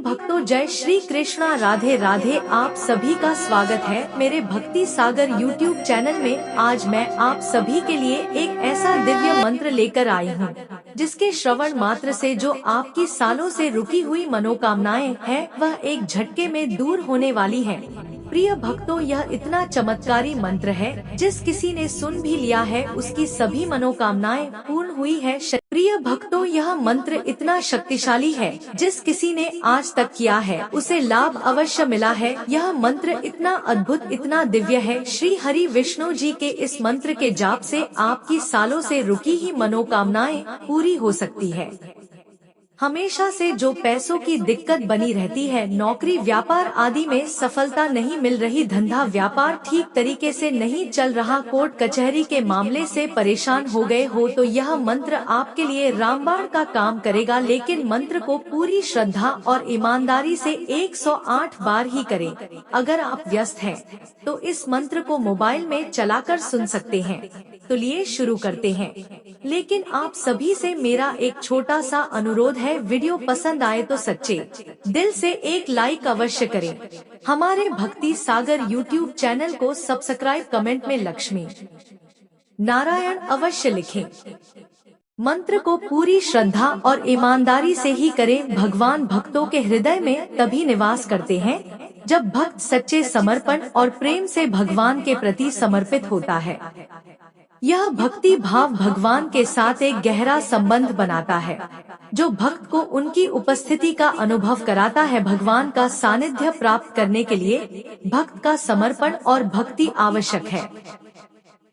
भक्तों, जय श्री कृष्णा, राधे राधे। आप सभी का स्वागत है मेरे भक्ति सागर YouTube चैनल में। आज मैं आप सभी के लिए एक ऐसा दिव्य मंत्र लेकर आई हूँ, जिसके श्रवण मात्र से जो आपकी सालों से रुकी हुई मनोकामनाएं हैं, वह एक झटके में दूर होने वाली है। प्रिय भक्तों, यह इतना चमत्कारी मंत्र है, जिस किसी ने सुन भी लिया है उसकी सभी मनोकामनाएं पूर्ण हुई है। प्रिय भक्तों, यह मंत्र इतना शक्तिशाली है, जिस किसी ने आज तक किया है उसे लाभ अवश्य मिला है। यह मंत्र इतना अद्भुत, इतना दिव्य है। श्री हरि विष्णु जी के इस मंत्र के जाप से आपकी सालों से रुकी ही मनोकामनाएं पूरी हो सकती है। हमेशा से जो पैसों की दिक्कत बनी रहती है, नौकरी व्यापार आदि में सफलता नहीं मिल रही, धंधा व्यापार ठीक तरीके से नहीं चल रहा, कोर्ट कचहरी के मामले से परेशान हो गए हो, तो यह मंत्र आपके लिए रामबाण का काम करेगा। लेकिन मंत्र को पूरी श्रद्धा और ईमानदारी से 108 बार ही करें। अगर आप व्यस्त हैं, तो इस मंत्र को मोबाइल में चलाकर सुन सकते हैं। तो लिए शुरू करते हैं। लेकिन आप सभी से मेरा एक छोटा सा अनुरोध है, वीडियो पसंद आए तो सच्चे दिल से एक लाइक अवश्य करें। हमारे भक्ति सागर YouTube चैनल को सब्सक्राइब, कमेंट में लक्ष्मी नारायण अवश्य लिखें। मंत्र को पूरी श्रद्धा और ईमानदारी से ही करें। भगवान भक्तों के हृदय में तभी निवास करते हैं जब भक्त सच्चे समर्पण और प्रेम से भगवान के प्रति समर्पित होता है। यह भक्ति भाव भगवान के साथ एक गहरा संबंध बनाता है, जो भक्त को उनकी उपस्थिति का अनुभव कराता है। भगवान का सानिध्य प्राप्त करने के लिए भक्त का समर्पण और भक्ति आवश्यक है।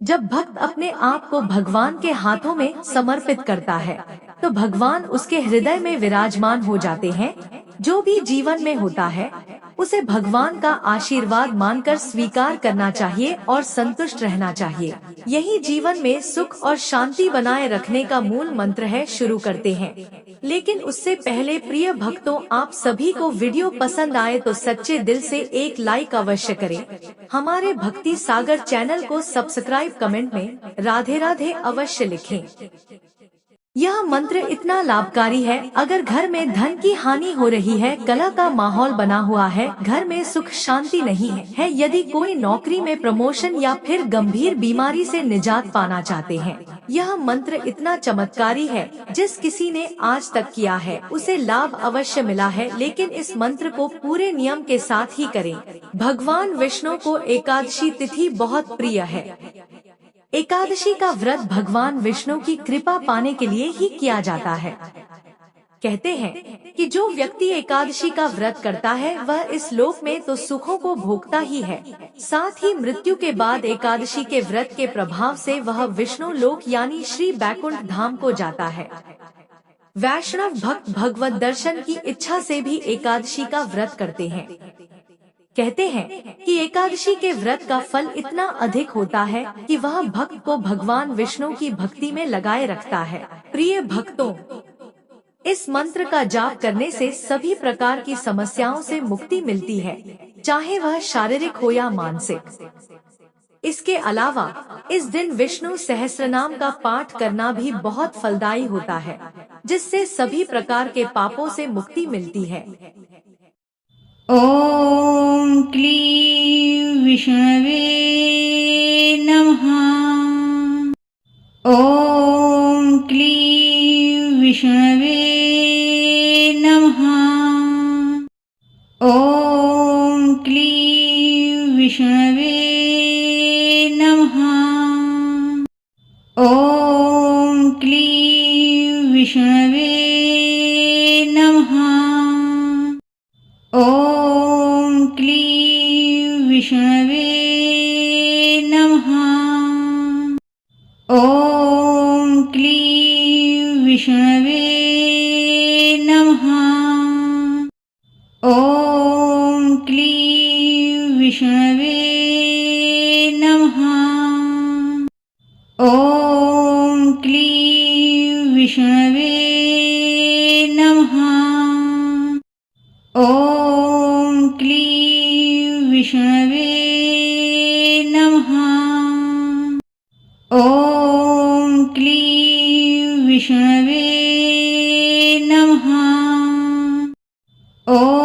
जब भक्त अपने आप को भगवान के हाथों में समर्पित करता है, तो भगवान उसके हृदय में विराजमान हो जाते हैं। जो भी जीवन में होता है, उसे भगवान का आशीर्वाद मानकर स्वीकार करना चाहिए और संतुष्ट रहना चाहिए। यही जीवन में सुख और शांति बनाए रखने का मूल मंत्र है। शुरू करते हैं, लेकिन उससे पहले प्रिय भक्तों, आप सभी को वीडियो पसंद आए तो सच्चे दिल से एक लाइक अवश्य करें। हमारे भक्ति सागर चैनल को सब्सक्राइब, कमेंट में राधे राधे अवश्य लिखें। यह मंत्र इतना लाभकारी है। अगर घर में धन की हानि हो रही है, कलह का माहौल बना हुआ है, घर में सुख शांति नहीं है, यदि कोई नौकरी में प्रमोशन या फिर गंभीर बीमारी से निजात पाना चाहते हैं, यह मंत्र इतना चमत्कारी है। जिस किसी ने आज तक किया है उसे लाभ अवश्य मिला है। लेकिन इस मंत्र को पूरे नियम के साथ ही करें। भगवान विष्णु को एकादशी तिथि बहुत प्रिय है। एकादशी का व्रत भगवान विष्णु की कृपा पाने के लिए ही किया जाता है। कहते हैं कि जो व्यक्ति एकादशी का व्रत करता है, वह इस लोक में तो सुखों को भोगता ही है, साथ ही मृत्यु के बाद एकादशी के व्रत के प्रभाव से वह विष्णु लोक यानी श्री बैकुंठ धाम को जाता है। वैष्णव भक्त भगवत दर्शन की इच्छा से भी एकादशी का व्रत करते हैं। कहते हैं कि एकादशी के व्रत का फल इतना अधिक होता है कि वह भक्त को भगवान विष्णु की भक्ति में लगाए रखता है। प्रिय भक्तों, इस मंत्र का जाप करने से सभी प्रकार की समस्याओं से मुक्ति मिलती है, चाहे वह शारीरिक हो या मानसिक। इसके अलावा इस दिन विष्णु सहस्त्रनाम का पाठ करना भी बहुत फलदायी होता है, जिससे सभी प्रकार के पापों से मुक्ति मिलती है। ॐ क्लीं विष्णवे नमः। ॐ क्लीं विष्णवे नमः। ॐ क्लीं विष्णवे नमः। ॐ क्लीं विष्णवे नमः। ॐ क्लीं विष्णवे नमः। ॐ क्लीं विष्णवे नमः। ॐ क्लीं विष्णवे नमः। ॐ क्लीं विष्णवे नमः। ॐ क्लीं विष्णवे नमः। ॐ क्लीं विष्णवे नमः। ॐ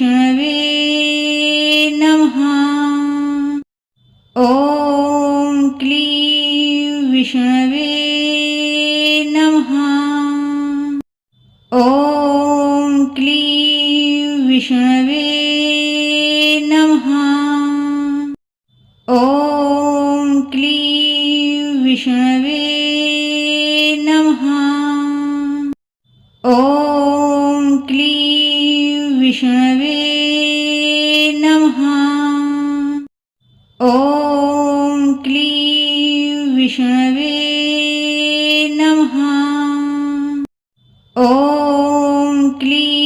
विष्णवे नमः। ॐ क्लीं विष्णवे नमः। ॐ क्लीं विष्णवे नमः। ॐ क्लीं विष्णवे नमः। ॐ क्लीं विष्णवे नमः। ॐ क्लीं विष्णवे नमः। ॐ क्लीं